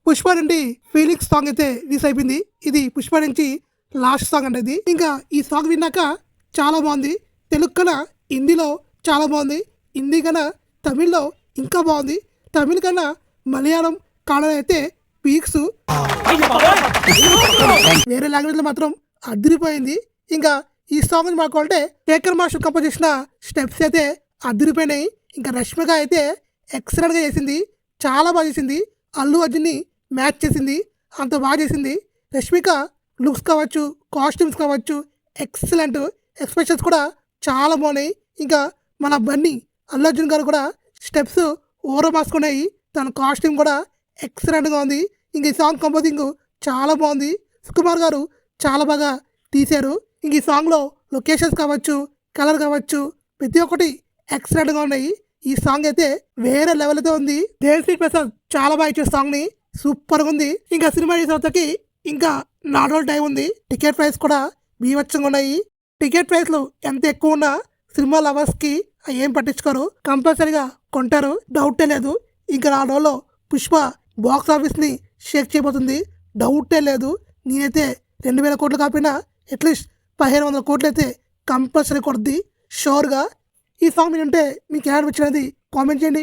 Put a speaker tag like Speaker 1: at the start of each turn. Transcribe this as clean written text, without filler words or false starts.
Speaker 1: పుష్ప నుండి feelings song అయితే release అయిపోయింది. ఇది పుష్ప నుంచి లాస్ట్ సాంగ్ అంటే ఇది. ఇంకా ఈ సాంగ్ విన్నాక చాలా బాగుంది. తెలుగు కన్నా హిందీలో చాలా బాగుంది. హిందీ కన్నా తమిళ్లో ఇంకా బాగుంది. తమిళ్ కన్నా మలయాళం కన్నడ అయితే పీక్స్. వేరే లాంగ్వేజ్లో మాత్రం అదిరిపోయింది. ఇంకా ఈ సాంగ్ మాట్లాడుకుంటే శేఖర్ మాస్టర్ కంపోజ్ చేసిన స్టెప్స్ అయితే అదిరిపోయినాయి. ఇంకా రష్మిక అయితే ఎక్సలెంట్గా చేసింది, చాలా బాగా చేసింది. అల్లు అర్జున్ని మ్యాచ్ చేసింది, అంత బాగా చేసింది. రష్మిక లుక్స్ కావచ్చు, కాస్ట్యూమ్స్ కావచ్చు ఎక్సలెంట్. ఎక్స్ప్రెషన్స్ కూడా చాలా బాగున్నాయి. ఇంకా మన బన్నీ అల్లు అర్జున్ గారు కూడా స్టెప్స్ ఓరమాసుకున్నాయి. తన కాస్ట్యూమ్ కూడా ఎక్సలెంట్గా ఉంది. ఇంక ఈ సాంగ్ కంపోజింగ్ చాలా బాగుంది. సుకుమార్ గారు చాలా బాగా తీశారు. ఇంక ఈ సాంగ్లో లొకేషన్స్ కావచ్చు, కలర్ కావచ్చు ప్రతి ఒక్కటి ఎక్సలెంట్గా ఉన్నాయి. ఈ సాంగ్ అయితే వేరే లెవెల్తో ఉంది. దేవిశ్రీ ప్రసాద్ చాలా బాగా ఇచ్చే సాంగ్ని సూపర్గా ఉంది. ఇంకా సినిమా చేసేకి ఇంకా 4 రోజులు టైం ఉంది. టికెట్ ప్రైస్ కూడా బీభత్సంగా ఉన్నాయి. టికెట్ ప్రైస్లు ఎంత ఎక్కువ ఉన్నా సినిమా లవర్స్కి ఏం పట్టించుకోరు, కంపల్సరీగా కొంటారు, డౌటే లేదు. ఇంకా 4 రోజుల్లో పుష్ప బాక్స్ ఆఫీస్ని షేక్ చేయబోతుంది, డౌటే లేదు. నేనైతే 2000 కోట్లు కాకపోయినా అట్లీస్ట్ 1500 కోట్లు అయితే కంపల్సరీ కొడుద్ది షోర్గా. ఈ సాంగ్ వింటే మీకు ఎలా అనిపించినది కామెంట్ చేయండి.